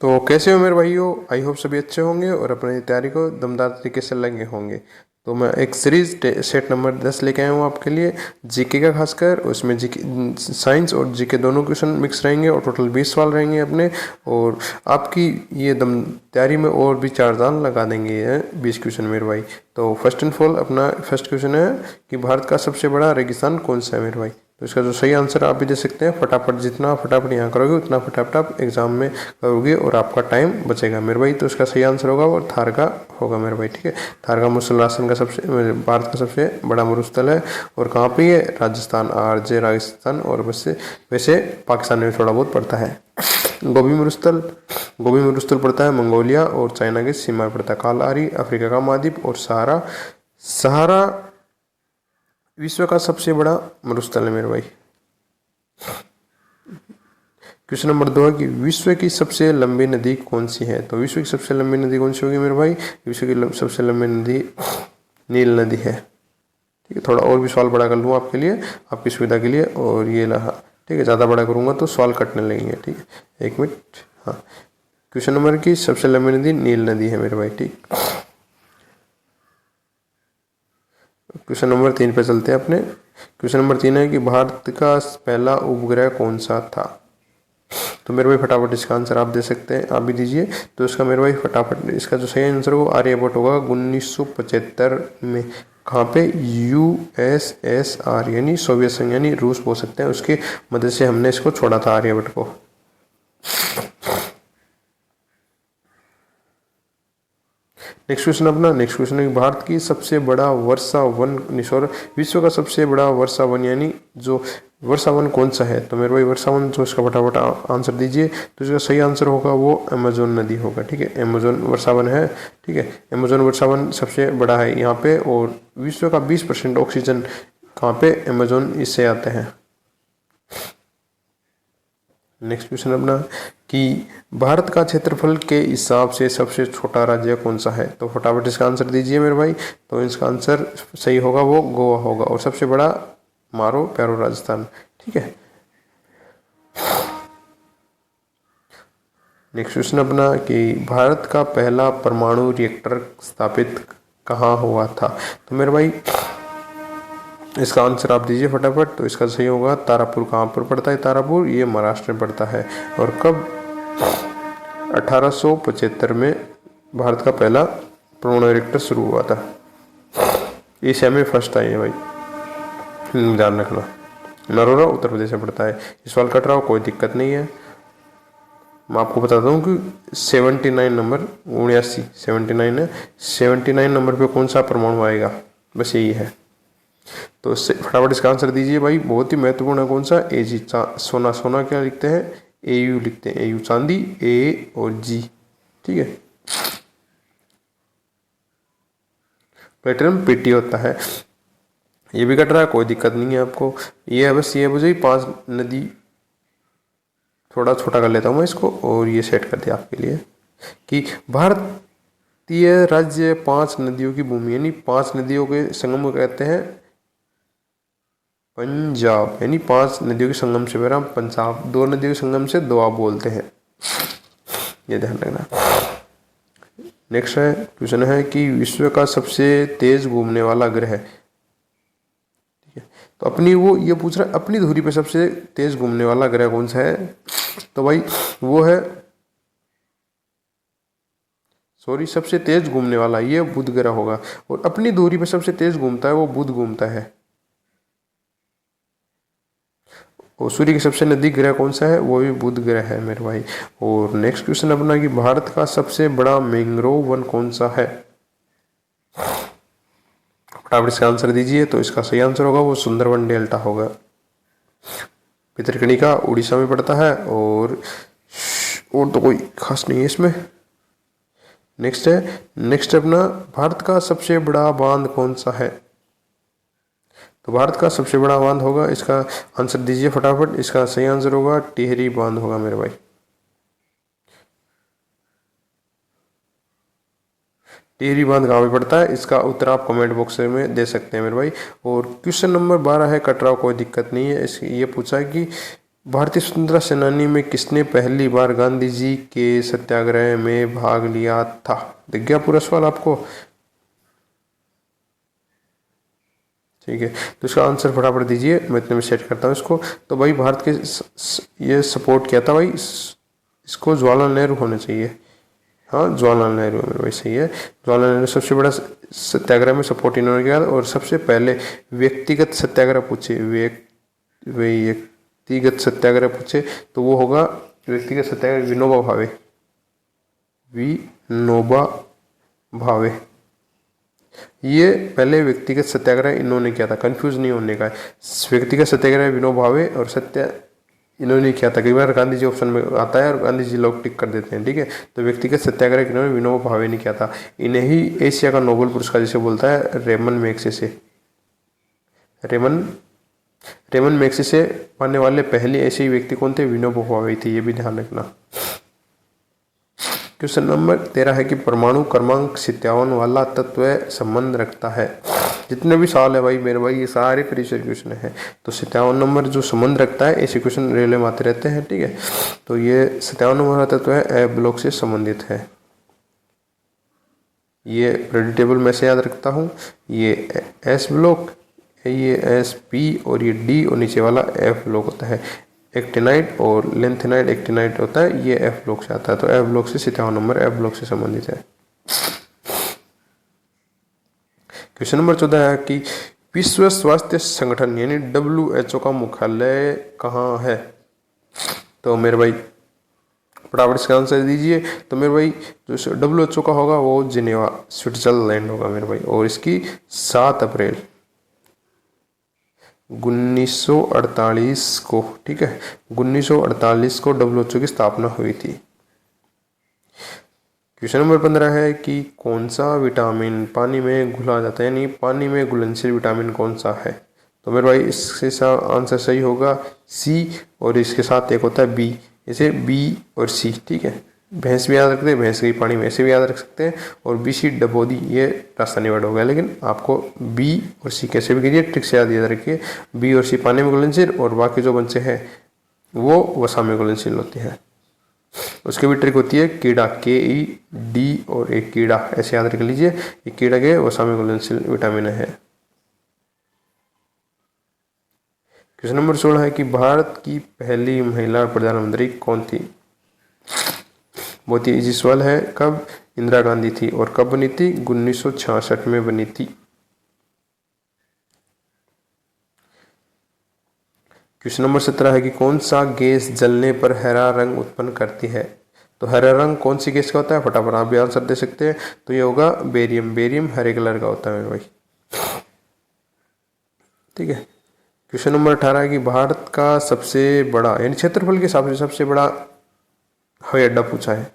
तो कैसे हो मेरे भाइयों, आई होप सभी अच्छे होंगे और अपनी तैयारी को दमदार तरीके से लगे होंगे। तो मैं एक सीरीज सेट नंबर 10 लेके आया हूँ आपके लिए, जीके का खासकर। उसमें जीके साइंस और जीके दोनों क्वेश्चन मिक्स रहेंगे और टोटल 20 सवाल रहेंगे अपने। और आपकी ये दम तैयारी में और भी 4 दांव लगा देंगे ये 20 क्वेश्चन मेरे भाई। तो फर्स्ट एंड फॉल अपना फर्स्ट क्वेश्चन है कि भारत का सबसे बड़ा रेगिस्तान कौन सा है मेरे भाई। तो इसका जो सही आंसर आप भी दे सकते हैं। फटाफट जितना फटाफट यहाँ करोगे उतना फटाफट आप एग्जाम में करोगे और आपका टाइम बचेगा मेरे भाई। तो इसका सही आंसर होगा और थार का होगा मेरे भाई, ठीक है। थार का मरुस्थल राजस्थान का भारत का सबसे बड़ा मरुस्थल है। और कहाँ पे ये, राजस्थान, आरजे राजस्थान। और वैसे पाकिस्तान में थोड़ा बहुत पड़ता है। गोभी मरुस्थल पड़ता है मंगोलिया और चाइना की सीमा में पड़ता है। काल आरी अफ्रीका का महाद्वीप और सहारा विश्व का सबसे बड़ा मरुस्थल है मेरे भाई। क्वेश्चन नंबर 2 है कि विश्व की सबसे लंबी नदी कौन सी है। तो विश्व की सबसे लंबी नदी कौन सी होगी मेरे भाई। विश्व की सबसे लंबी नदी नील नदी है, ठीक है। थोड़ा और भी सवाल बड़ा कर लूँ आपके लिए, आपकी सुविधा के लिए। और ये रहा, ठीक है। ज़्यादा बड़ा करूँगा तो सवाल कटने लगेंगे, ठीक है। 1 मिनट। हाँ, क्वेश्चन नंबर की सबसे लंबी नदी नील नदी है मेरे भाई, ठीक। क्वेश्चन नंबर 3 पे चलते हैं अपने। क्वेश्चन नंबर 3 है कि भारत का पहला उपग्रह कौन सा था। तो मेरे भाई फटाफट इसका आंसर आप दे सकते हैं, आप भी दीजिए। तो इसका मेरे भाई फटाफट इसका जो सही आंसर होगा आर्यभट्ट होगा 1975 में। कहाँ पे, USSR यानी सोवियत संघ यानी रूस बोल सकते हैं, उसकी मदद से हमने इसको छोड़ा था आर्यभट्ट को। नेक्स्ट क्वेश्चन है कि भारत की सबसे बड़ा वर्षा वन विश्व का सबसे बड़ा वर्षा वन यानी जो वर्षा वन कौन सा है। तो मेरे भाई वर्षा वन जो इसका फटाफट आंसर दीजिए। तो इसका सही आंसर होगा वो अमेजोन नदी होगा, ठीक है। अमेजोन वर्षा वन है, ठीक है। अमेजोन वर्षा वन सबसे बड़ा है यहाँ पे। और विश्व का 20% ऑक्सीजन कहाँ पे, अमेजोन इससे आते हैं। नेक्स्ट क्वेश्चन अपना कि भारत का क्षेत्रफल के हिसाब से सबसे छोटा राज्य कौन सा है। तो फटाफट इसका आंसर दीजिए मेरे भाई। तो इसका आंसर सही होगा वो गोवा होगा। और सबसे बड़ा मारो प्यारो राजस्थान, ठीक है। नेक्स्ट क्वेश्चन अपना कि भारत का पहला परमाणु रिएक्टर स्थापित कहाँ हुआ था। तो मेरे भाई इसका आंसर आप दीजिए फटाफट। तो इसका सही होगा तारापुर। कहाँ पर पड़ता है तारापुर, ये महाराष्ट्र में पड़ता है। और कब, 1875 में भारत का पहला परमाणु रिएक्टर शुरू हुआ था। एशिया में फर्स्ट आई है भाई, ध्यान रखना। नरोरा उत्तर प्रदेश में पड़ता है। इस सवाल कट रहा हो कोई दिक्कत नहीं है। मैं आपको बताता हूँ कि 79 नंबर 79 है, 79 नंबर पे कौन सा परमाणु आएगा, बस यही है। तो फटाफट इसका आंसर दीजिए भाई। बहुत ही महत्वपूर्ण है कौन सा, AG सोना क्या लिखते हैं, AU लिखते हैं। AU चांदी, A और G, ठीक है। प्लेटिनम PT होता है। ये भी कट रहा है कोई दिक्कत नहीं है आपको। ये है बस, ये मुझे 5 नदी, थोड़ा छोटा कर लेता हूँ मैं इसको और ये सेट कर दिया आपके लिए कि भारतीय राज्य 5 नदियों की भूमि यानी 5 नदियों के संगम को कहते हैं पंजाब। यानी 5 नदियों के संगम से मेरा पंजाब, 2 नदियों के संगम से दोआब बोलते हैं, ये ध्यान रखना। नेक्स्ट है क्वेश्चन है कि विश्व का सबसे तेज घूमने वाला ग्रह, ठीक है। तो अपनी वो ये पूछ रहा है अपनी धुरी पे सबसे तेज घूमने वाला ग्रह कौन सा है। तो भाई वो है, सॉरी, सबसे तेज घूमने वाला ये बुध ग्रह होगा। और अपनी धुरी पे सबसे तेज घूमता है वो बुध घूमता है। और सूर्य के सबसे नजदीक ग्रह कौन सा है, वो भी बुध ग्रह है मेरे भाई। और नेक्स्ट क्वेश्चन अपना कि भारत का सबसे बड़ा मैंग्रोव वन कौन सा है। फटाफट इसका आंसर दीजिए। तो इसका सही आंसर होगा वो सुंदरवन डेल्टा होगा। भितरकनिका उड़ीसा में पड़ता है। और तो कोई खास नहीं है इसमें। नेक्स्ट अपना भारत का सबसे बड़ा बांध कौन सा है। तो भारत का सबसे बड़ा बांध होगा, इसका आंसर दीजिए फटाफट। इसका सही आंसर होगा टिहरी बांध होगा मेरे भाई। टिहरी बांध कहाँ पे पड़ता है, इसका उत्तर आप कमेंट बॉक्स में दे सकते हैं मेरे भाई। और क्वेश्चन नंबर 12 है, कट रहा कोई दिक्कत नहीं है। ये पूछा है कि भारतीय स्वतंत्रता सेनानी में किसने पहली बार गांधी जी के सत्याग्रह में भाग लिया था? दिख गया पूरा सवाल आपको? ठीक है, तो इसका आंसर फटाफट दीजिए, मैं इतने में सेट करता हूँ इसको। तो भाई भारत के ये सपोर्ट किया था भाई, इसको जवाहरलाल नेहरू होने चाहिए। हाँ, जवाहरलाल नेहरू मेरे भाई सही है। जवाहरलाल नेहरू सबसे बड़ा सत्याग्रह में सपोर्ट इन्होंने किया और सबसे पहले व्यक्तिगत सत्याग्रह पूछे, व्यक्तिगत सत्याग्रह पूछे तो वो होगा व्यक्तिगत सत्याग्रह विनोबा भावे, विनोबा भावे। ये पहले व्यक्तिगत सत्याग्रह इन्होंने किया था, कंफ्यूज नहीं होने का है। व्यक्तिगत सत्याग्रह विनोबा भावे और इन्होंने किया था। कई बार गांधी जी ऑप्शन में आता है और गांधी जी लोग टिक कर देते हैं, ठीक है। तो व्यक्तिगत सत्याग्रह इन्होंने विनोबा भावे ने किया था। इन्हें ही एशिया का नोबेल पुरस्कार जिसे बोलता है रेमन मैग्सेसे, रेमन मैग्सेसे पाने वाले पहले ऐसे ही व्यक्ति कौन थे? विनोबा भावे थे, ये भी ध्यान रखना। क्वेश्चन नंबर 13 है कि परमाणु क्रमांक 57 वाला तत्व संबंध रखता है। जितने भी सवाल है भाई मेरे भाई ये सारे प्रीवियस क्वेश्चन है। तो 57 नंबर जो संबंध रखता है, ऐसे क्वेश्चन रेलवे में आते रहते हैं, ठीक है। तो ये 57 नंबर वाला तत्व है एफ ब्लॉक से संबंधित है। ये प्रेडिक्टेबल में से याद रखता हूँ, ये एस ब्लॉक, ये एस पी और ये डी और नीचे वाला एफ ब्लॉक होता है। एक्टिनाइट और लेंथेनाइट एक्टिनाइट होता है, ये एफ ब्लॉक से आता है। तो एफ ब्लॉक से 57 नंबर एफ ब्लॉक से संबंधित है। क्वेश्चन नंबर 14 है कि विश्व स्वास्थ्य संगठन यानी WHO का मुख्यालय कहाँ है? तो मेरे भाई फटाफट इसका आंसर दीजिए। तो मेरे भाई जो WHO का होगा वो जिनेवा स्विट्जरलैंड होगा मेरे भाई, और इसकी 7 अप्रैल 1948 को, ठीक है, 1948 को WHO की स्थापना हुई थी। क्वेश्चन नंबर 15 है कि कौन सा विटामिन पानी में घुला जाता है, यानी पानी में घुलनशील विटामिन कौन सा है? तो मेरे भाई इसके आंसर सही होगा सी, और इसके साथ एक होता है बी, इसे बी और सी, ठीक है। भैंस भी याद रखते हैं, भैंस गई पानी में, ऐसे भी याद रख सकते हैं। और बी सी डबोदी, ये राजस्थानी वर्ड हो गया, लेकिन आपको बी और सी कैसे भी कीजिए, ट्रिक से याद रखिए। बी और सी पानी में घुलनशील और बाकी जो बच्चे हैं वो वसा में घुलनशील होते हैं। उसकी भी ट्रिक होती है कीड़ा, KED और एक कीड़ा, ऐसे याद रख लीजिए। ये कीड़ा के वसा में घुलनशील विटामिन है। क्वेश्चन नंबर 16 है कि भारत की पहली महिला प्रधानमंत्री कौन थी? बहुत ही इजी सवाल है। कब? इंदिरा गांधी थी। और कब बनी थी? 1966 में बनी थी। क्वेश्चन नंबर 17 है कि कौन सा गैस जलने पर हरा रंग उत्पन्न करती है? तो हरा रंग कौन सी गैस का होता है? फटाफट आप भी आंसर दे सकते हैं। तो ये होगा बेरियम, बेरियम हरे कलर का होता है मेरे भाई, ठीक है। क्वेश्चन नंबर 18 है कि भारत का सबसे बड़ा यानी क्षेत्रफल के हिसाब से सबसे बड़ा हवाई अड्डा पूछा है।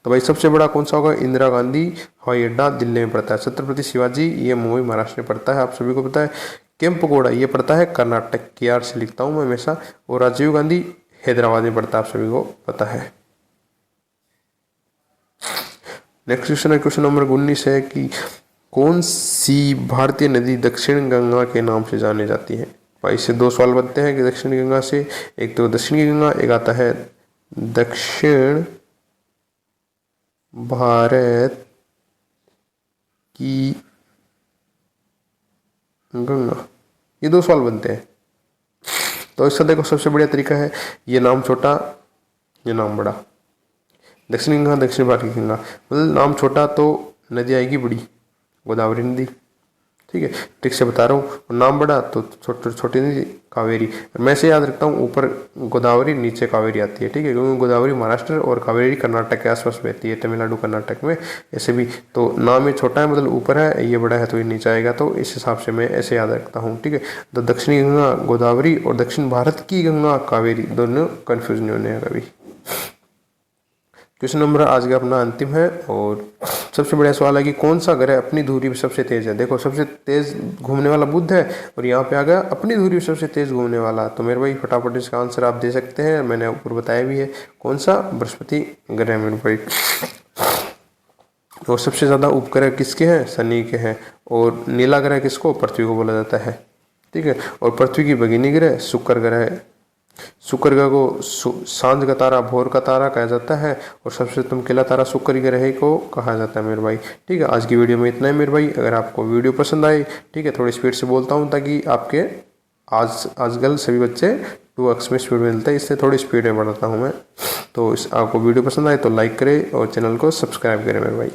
तो भाई सबसे बड़ा कौन सा होगा? इंदिरा गांधी हवाई अड्डा दिल्ली में पड़ता है। छत्रपति शिवाजी ये मुंबई महाराष्ट्र में पड़ता है, आप सभी को पता है। केम्पगौड़ा ये पड़ता है कर्नाटक, KR से लिखता हूँ मैं हमेशा। और राजीव गांधी हैदराबाद में पड़ता है, आप सभी को पता है। नेक्स्ट क्वेश्चन है क्वेश्चन नंबर 19 है कि कौन सी भारतीय नदी दक्षिण गंगा के नाम से जानी जाती है? भाई इससे 2 सवाल बनते हैं कि दक्षिण गंगा से, एक तो दक्षिणी गंगा, एक आता है दक्षिण भारत की गंगा, ये 2 सवाल बनते हैं। तो इसका देखो सबसे बढ़िया तरीका है, ये नाम छोटा ये नाम बड़ा। दक्षिण गंगा दक्षिण भारत की गंगा, मतलब नाम छोटा तो नदी आएगी बड़ी, गोदावरी नदी, ठीक है, ट्रिक से बता रहा हूँ। और नाम बड़ा तो छोटी नदी कावेरी। मैं से याद रखता हूँ, ऊपर गोदावरी नीचे कावेरी आती है, ठीक है, क्योंकि गोदावरी महाराष्ट्र और कावेरी कर्नाटक के आसपास बहती है, तमिलनाडु कर्नाटक में। ऐसे भी तो नाम ये छोटा है मतलब ऊपर है, ये बड़ा है तो ये नीचे आएगा, तो इस हिसाब से मैं ऐसे याद रखता हूँ, ठीक है। तो दक्षिणी गंगा गोदावरी और दक्षिण भारत की गंगा कावेरी, दोनों कन्फ्यूज नहीं होने कभी। क्वेश्चन नंबर आज का अपना अंतिम है और सबसे बढ़िया सवाल है कि कौन सा ग्रह अपनी धुरी में सबसे तेज है? देखो सबसे तेज घूमने वाला बुध है और यहाँ पे आ गया अपनी धुरी में सबसे तेज घूमने वाला। तो मेरे भाई फटाफट इसका आंसर आप दे सकते हैं, मैंने ऊपर बताया भी है कौन सा, बृहस्पति ग्रह मेरे भाई। और सबसे ज़्यादा उपग्रह किसके हैं? शनि के हैं। और नीला ग्रह किसको? पृथ्वी को बोला जाता है, ठीक है। और पृथ्वी की भगिनी ग्रह शुक्र ग्रह है, शुक्र ग्रह को सांझ का तारा, भोर का तारा कहा जाता है और सबसे चमकीला तारा शुक्र ग्रह को कहा जाता है मेरे भाई। ठीक है, आज की वीडियो में इतना है मेरे भाई। अगर आपको वीडियो पसंद आए, ठीक है, थोड़ी स्पीड से बोलता हूँ ताकि आपके आजकल सभी बच्चे 2x में स्पीड मिलता है, इससे थोड़ी स्पीड में बढ़ाता हूँ मैं। तो आपको वीडियो पसंद आए तो लाइक करें और चैनल को सब्सक्राइब करें मेरे भाई।